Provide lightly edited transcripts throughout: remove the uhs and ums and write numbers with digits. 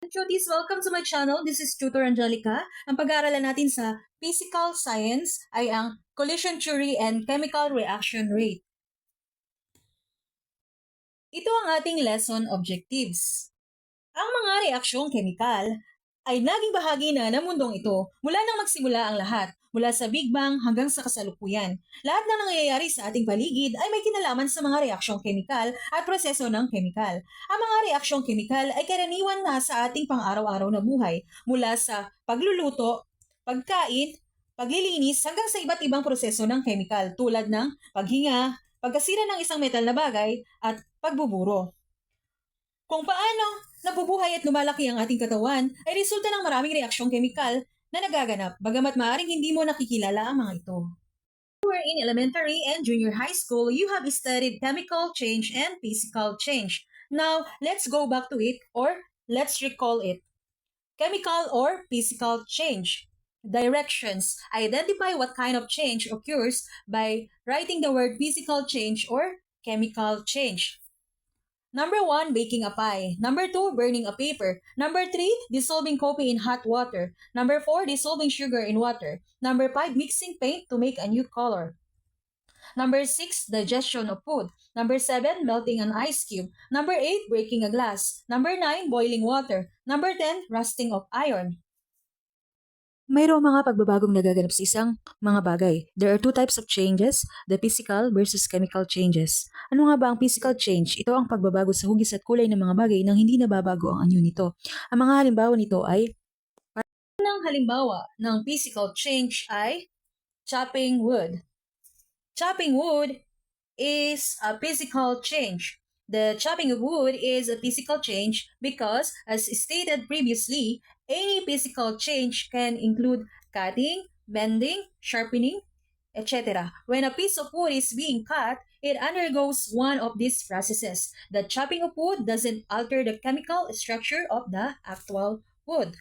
Cuties, welcome to my channel. This is Tutor Angelica. Ang pag-aaralan natin sa physical science ay ang collision theory and chemical reaction rate. Ito ang ating lesson objectives. Ang mga reaksyong chemical ay naging bahagi na ng mundong ito mula nang magsimula ang lahat, mula sa Big Bang hanggang sa kasalukuyan. Lahat ng nangyayari sa ating paligid ay may kinalaman sa mga reaksyong chemical at proseso ng chemical. Ang mga reaksyong chemical ay karaniwan na sa ating pang-araw-araw na buhay, mula sa pagluluto, pagkain, paglilinis hanggang sa iba't ibang proseso ng chemical tulad ng paghinga, pagkasira ng isang metal na bagay at pagbuburo. Kung paano nabubuhay at lumalaki ang ating katawan ay resulta ng maraming reaksyong chemical na nagaganap, bagamat maaaring hindi mo nakikilala ang mga ito. When you were in elementary and junior high school, you have studied chemical change and physical change. Now, let's go back to it or let's recall it. Chemical or physical change. Directions. Identify what kind of change occurs by writing the word physical change or chemical change. Number 1, baking a pie. Number 2, burning a paper. Number 3, dissolving coffee in hot water. Number 4, dissolving sugar in water. Number 5, mixing paint to make a new color. Number 6, digestion of food. Number 7, melting an ice cube. Number 8, breaking a glass. Number 9, boiling water. Number 10, rusting of iron. Mayroong mga pagbabagong nagaganap sa isang mga bagay. There are two types of changes, the physical versus chemical changes. Ano nga ba ang physical change? Ito ang pagbabago sa hugis at kulay ng mga bagay nang hindi nababago ang anyo nito. Ang mga halimbawa nito ay halimbawa ng physical change ay chopping wood. Chopping wood is a physical change. The chopping of wood is a physical change because, as stated previously, any physical change can include cutting, bending, sharpening, etc. When a piece of wood is being cut, it undergoes one of these processes. The chopping of wood doesn't alter the chemical structure of the actual wood.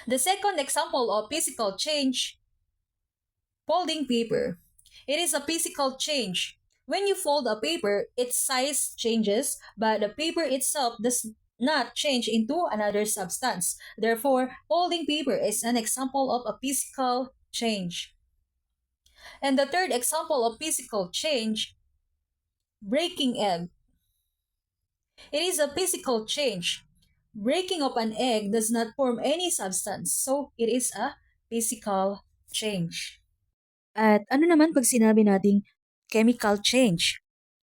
The second example of physical change, folding paper. It is a physical change. When you fold a paper, its size changes, but the paper itself does not change into another substance. Therefore, folding paper is an example of a physical change. And the third example of physical change, breaking egg. It is a physical change. Breaking of an egg does not form any substance, so it is a physical change. At ano naman pag sinabi nating chemical change?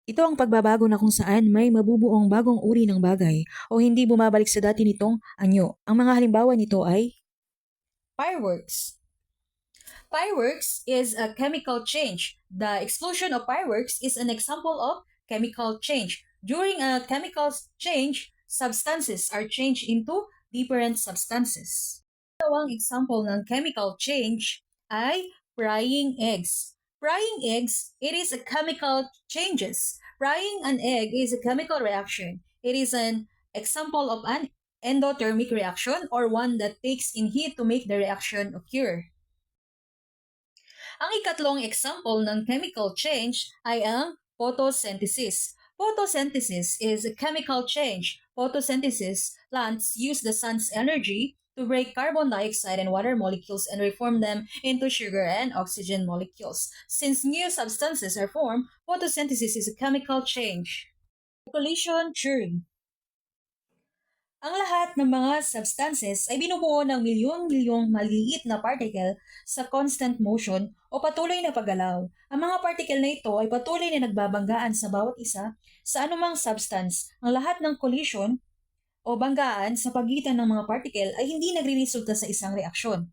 Ito ang pagbabago na kung saan may mabubuong bagong uri ng bagay o hindi bumabalik sa dati nitong anyo. Ang mga halimbawa nito ay fireworks. Fireworks is a chemical change. The explosion of fireworks is an example of chemical change. During a chemical change, substances are changed into different substances. Dalawang example ng chemical change ay frying eggs. Frying eggs, it is a chemical changes. Frying an egg is a chemical reaction. It is an example of an endothermic reaction or one that takes in heat to make the reaction occur. Ang ikatlong example ng chemical change ay ang photosynthesis. Photosynthesis is a chemical change. Photosynthesis, plants use the sun's energy to break carbon dioxide and water molecules and reform them into sugar and oxygen molecules. Since new substances are formed, photosynthesis is a chemical change. Collision theory. Ang lahat ng mga substances ay binubuo ng milyon-milyong maliit na particle sa constant motion o patuloy na paggalaw. Ang mga particle na ito ay patuloy na nagbabanggaan sa bawat isa sa anumang substance. Ang lahat ng collision o banggaan sa pagitan ng mga particle ay hindi nagre-resulta sa isang reaksyon.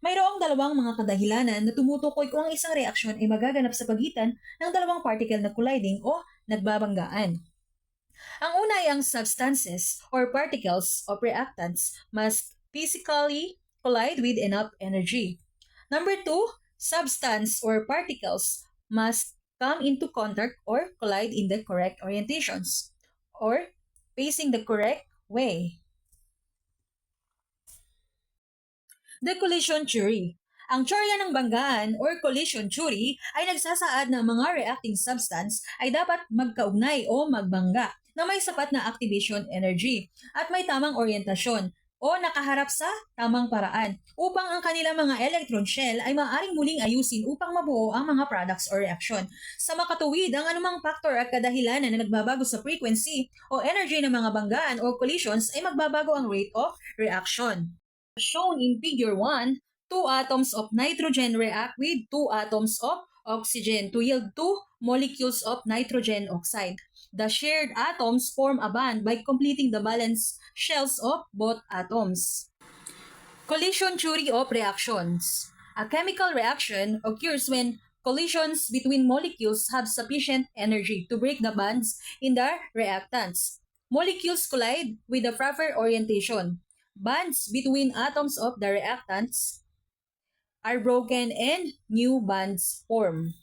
Mayroong dalawang mga kadahilanan na tumutukoy kung ang isang reaksyon ay magaganap sa pagitan ng dalawang particle na colliding o nagbabanggaan. Ang una ay ang substances or particles of reactants must physically collide with enough energy. Number 2, substance or particles must come into contact or collide in the correct orientations or facing the correct way. The collision theory. Ang teorya ng banggaan or collision theory ay nagsasaad na mga reacting substance ay dapat magkaugnay o magbangga. na may sapat na activation energy at may tamang oryentasyon o nakaharap sa tamang paraan upang ang kanilang mga electron shell ay maaaring muling ayusin upang mabuo ang mga products o reaksyon. Sa makatuwid, ang anumang factor at kadahilanan na nagbabago sa frequency o energy ng mga banggaan o collisions ay magbabago ang rate of reaction. Shown in Figure 1, two atoms of nitrogen react with two atoms of oxygen to yield two molecules of nitrogen oxide. The shared atoms form a bond by completing the valence shells of both atoms. Collision theory of reactions. A chemical reaction occurs when collisions between molecules have sufficient energy to break the bonds in the reactants. Molecules collide with the proper orientation. Bonds between atoms of the reactants are broken and new bonds form.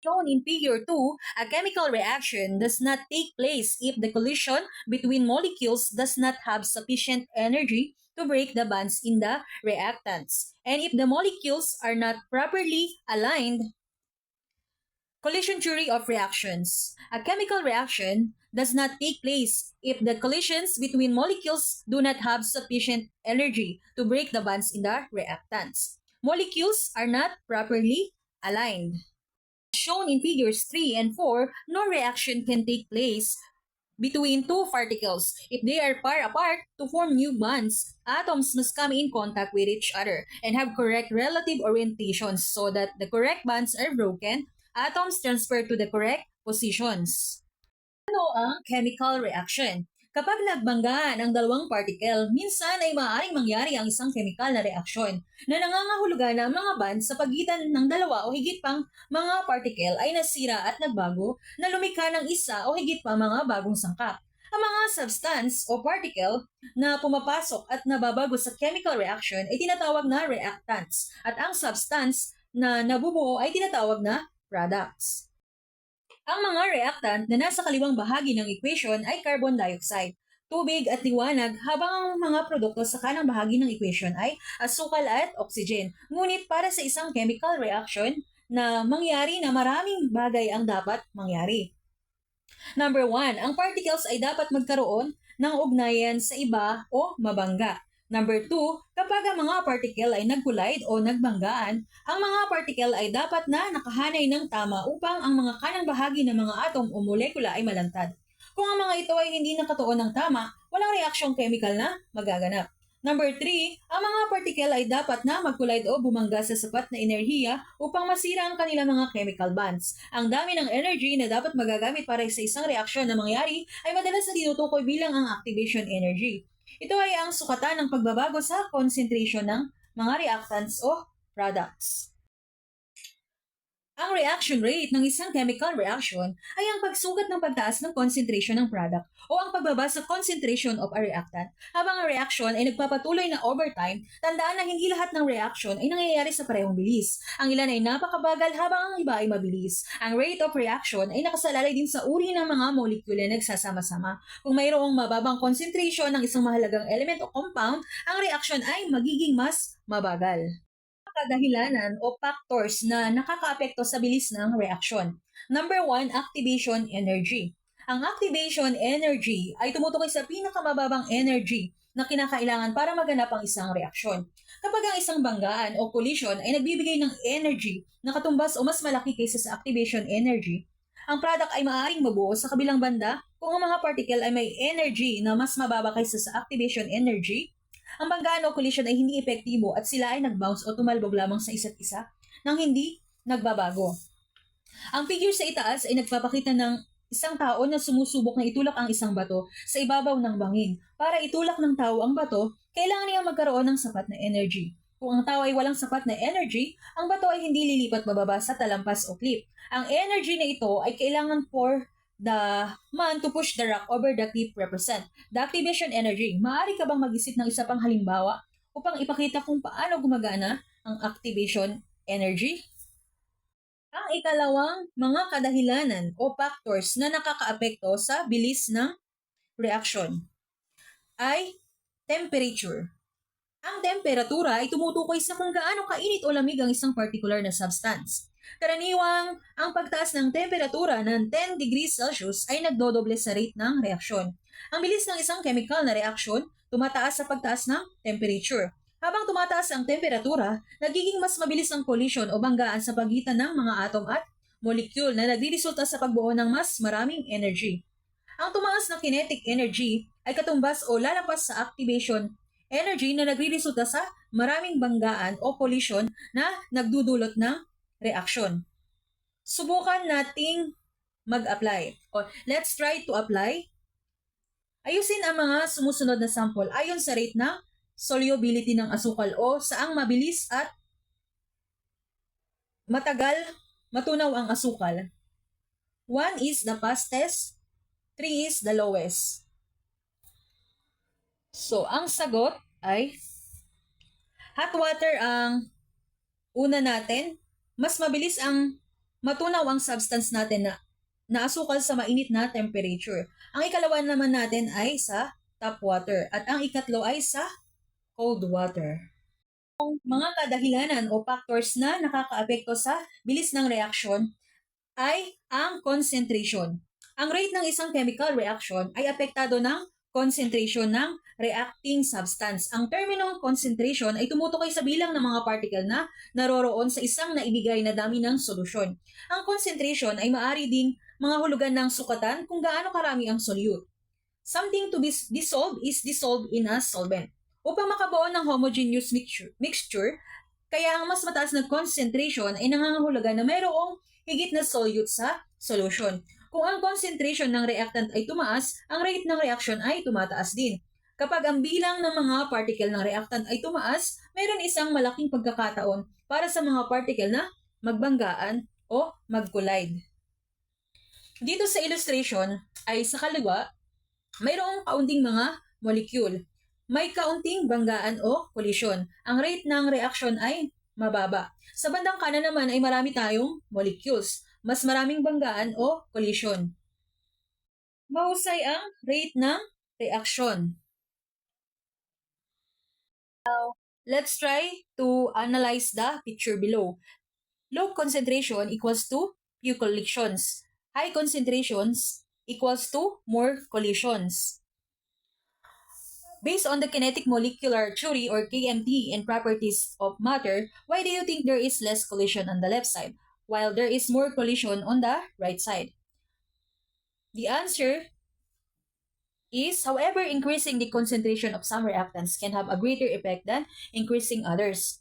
Shown in Figure 2, a chemical reaction does not take place if the collision between molecules does not have sufficient energy to break the bonds in the reactants, and if the molecules are not properly aligned. Collision theory of reactions. A chemical reaction does not take place if the collisions between molecules do not have sufficient energy to break the bonds in the reactants. Molecules are not properly aligned. Shown in figures 3 and 4, no reaction can take place between two particles. If they are far apart, to form new bonds, atoms must come in contact with each other and have correct relative orientations so that the correct bonds are broken, atoms transfer to the correct positions. Ano ang chemical reaction? Kapag nagbanggaan ang dalawang particle, minsan ay maaaring mangyari ang isang chemical na reaksyon na nangangahulugan na ang mga bonds sa pagitan ng dalawa o higit pang mga particle ay nasira at nagbago na lumikha ng isa o higit pa mga bagong sangkap. Ang mga substance o particle na pumapasok at nababago sa chemical reaction ay tinatawag na reactants at ang substance na nabubuo ay tinatawag na products. Ang mga reactant na nasa kaliwang bahagi ng equation ay carbon dioxide, tubig at liwanag, habang ang mga produkto sa kanang bahagi ng equation ay asukal at oxygen. Ngunit para sa isang chemical reaction na mangyari na maraming bagay ang dapat mangyari. Number 1, ang particles ay dapat magkaroon ng ugnayan sa iba o mabangga. Number 2, kapag ang mga particle ay nag-collide o nagbanggaan, ang mga particle ay dapat na nakahanay ng tama upang ang mga kanang bahagi ng mga atom o molekula ay malantad. Kung ang mga ito ay hindi nakatuon ng tama, walang reaksyong chemical na magaganap. Number 3, ang mga particle ay dapat na mag-collide o bumangga sa sapat na enerhiya upang masira ang kanilang mga chemical bonds. Ang dami ng energy na dapat magagamit para sa isang reaksyon na mangyari ay madalas na tinutukoy bilang ang activation energy. Ito ay ang sukatan ng pagbabago sa concentration ng mga reactants o products. Ang reaction rate ng isang chemical reaction ay ang pagsukat ng pagtaas ng concentration ng product o ang pagbaba sa concentration of a reactant. Habang ang reaction ay nagpapatuloy na overtime, tandaan na hindi lahat ng reaction ay nangyayari sa parehong bilis. Ang ilan ay napakabagal habang ang iba ay mabilis. Ang rate of reaction ay nakasalalay din sa uri ng mga molecule na nagsasama-sama. Kung mayroong mababang concentration ng isang mahalagang element o compound, ang reaction ay magiging mas mabagal. Kadahilanan o factors na nakakaapekto sa bilis ng reaksyon. Number 1, activation energy. Ang activation energy ay tumutukoy sa pinakamababang energy na kinakailangan para maganap ang isang reaksyon. Kapag ang isang banggaan o collision ay nagbibigay ng energy na katumbas o mas malaki kaysa sa activation energy, ang product ay maaaring mabuo sa kabilang banda kung ang mga particle ay may energy na mas mababa kaysa sa activation energy. Ang banggaan o collision ay hindi epektibo at sila ay nag-bounce o tumalbog lamang sa isa't isa nang hindi nagbabago. Ang figure sa itaas ay nagpapakita ng isang tao na sumusubok na itulak ang isang bato sa ibabaw ng bangin. Para itulak ng tao ang bato, kailangan niya magkaroon ng sapat na energy. Kung ang tao ay walang sapat na energy, ang bato ay hindi lilipat bababa sa talampas o cliff. Ang energy na ito ay kailangan for the man to push the rock over the cliff represent. The activation energy. Maaari ka bang mag-isip ng isa pang halimbawa upang ipakita kung paano gumagana ang activation energy? Ang ikalawang mga kadahilanan o factors na nakakaapekto sa bilis ng reaction ay temperature. Ang temperatura ay tumutukoy sa kung gaano kainit o lamig ang isang particular na substance. Karaniwang, ang pagtaas ng temperatura ng 10 degrees Celsius ay nagdodoble sa rate ng reaksyon. Ang bilis ng isang chemical na reaksyon tumataas sa pagtaas ng temperature. Habang tumataas ang temperatura, nagiging mas mabilis ang collision o banggaan sa pagitan ng mga atom at molecule na nagriresulta sa pagbuo ng mas maraming energy. Ang tumaas na kinetic energy ay katumbas o lalapas sa activation energy na nagriresulta sa maraming banggaan o collision na nagdudulot ng reaksyon. Subukan nating mag-apply. O, let's try to apply. Ayusin ang mga sumusunod na sample ayon sa rate ng solubility ng asukal o saang mabilis at matagal matunaw ang asukal. 1 is the fastest, 3 is the lowest. So, ang sagot ay hot water ang una natin. Mas mabilis ang matunaw ang substance natin na asukal sa mainit na temperature. Ang ikalawa naman natin ay sa tap water at ang ikatlo ay sa cold water. Mga kadahilanan o factors na nakakaapekto sa bilis ng reaksyon ay ang concentration. Ang rate ng isang chemical reaction ay apektado ng concentration ng reacting substance. Ang terminong concentration ay tumutukoy sa bilang ng mga particle na naroroon sa isang naibigay na dami ng solusyon. Ang concentration ay maaari ding mga hulugan ng sukatan kung gaano karami ang solute. Something to be dissolved is dissolved in a solvent. Upang makabuo ng homogeneous mixture, kaya ang mas mataas na concentration ay nangangahulugan na mayroong higit na solute sa solution. Kung ang concentration ng reactant ay tumaas, ang rate ng reaction ay tumataas din. Kapag ang bilang ng mga particle ng reactant ay tumaas, mayroon isang malaking pagkakataon para sa mga particle na magbanggaan o mag-collide. Dito sa illustration ay sa kaliwa, mayroong kaunting mga molecule. May kaunting banggaan o collision. Ang rate ng reaction ay mababa. Sa bandang kanan naman ay marami tayong molecules. Mas maraming banggaan o collision. Mahusay ang rate ng reaction. Now, let's try to analyze the picture below. Low concentration equals to few collisions. High concentrations equals to more collisions. Based on the kinetic molecular theory or KMT and properties of matter, why do you think there is less collision on the left side, while there is more collision on the right side? The answer is, however, increasing the concentration of some reactants can have a greater effect than increasing others.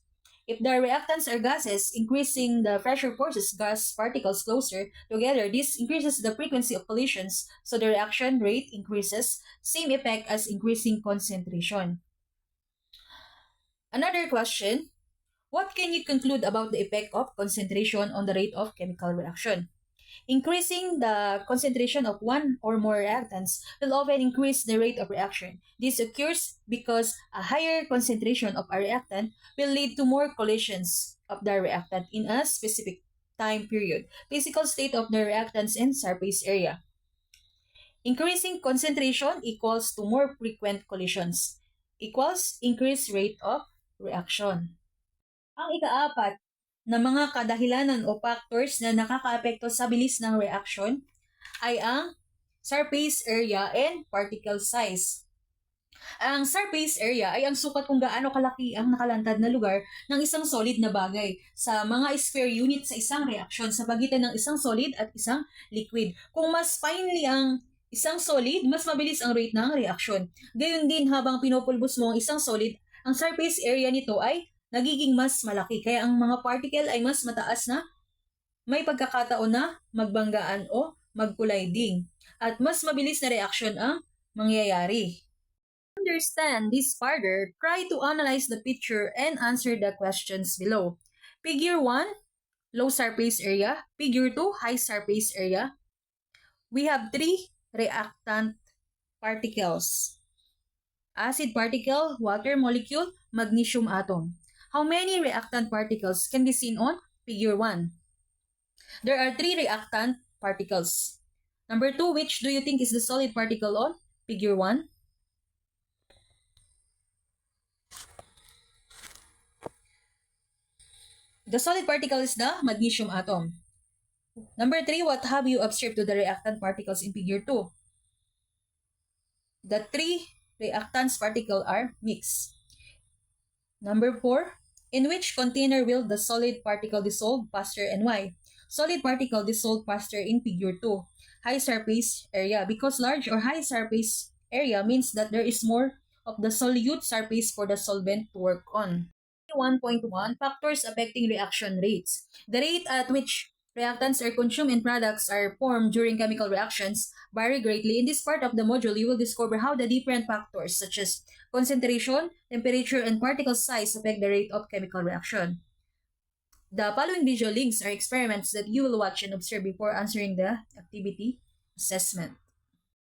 If the reactants are gases, increasing the pressure forces gas particles closer together. This increases the frequency of collisions, so the reaction rate increases, same effect as increasing concentration. Another question, what can you conclude about the effect of concentration on the rate of chemical reaction? Increasing the concentration of one or more reactants will often increase the rate of reaction. This occurs because a higher concentration of a reactant will lead to more collisions of the reactant in a specific time period. Physical state of the reactants and surface area. Increasing concentration equals to more frequent collisions equals increased rate of reaction. Ang ikaapat na mga kadahilanan o factors na nakakaapekto sa bilis ng reaction ay ang surface area and particle size. Ang surface area ay ang sukat kung gaano kalaki ang nakalantad na lugar ng isang solid na bagay sa mga sphere unit sa isang reaksyon sa pagitan ng isang solid at isang liquid. Kung mas finely ang isang solid, mas mabilis ang rate ng reaksyon. Gayun din habang pinupulbos mo ang isang solid, ang surface area nito ay nagiging mas malaki. Kaya ang mga particle ay mas mataas na may pagkakataon na magbanggaan o mag-colliding. At mas mabilis na reaction ang mangyayari. To understand this further, try to analyze the picture and answer the questions below. Figure 1, low surface area. Figure 2, high surface area. We have 3 reactant particles. Acid particle, water molecule, magnesium atom. How many reactant particles can be seen on figure 1? There are 3 reactant particles. Number 2, which do you think is the solid particle on figure 1? The solid particle is the magnesium atom. Number 3, what have you observed to the reactant particles in figure 2? The 3 reactants particle are mixed. Number 4, in which container will the solid particle dissolve faster and why? Solid particle dissolve faster in figure 2, high surface area, because large or high surface area means that there is more of the solute surface for the solvent to work on. 1.1 Factors affecting reaction rates. The rate at which reactants are consumed and products are formed during chemical reactions vary greatly. In this part of the module, you will discover how the different factors such as concentration, temperature, and particle size affect the rate of chemical reaction. The following visual links are experiments that you will watch and observe before answering the activity assessment.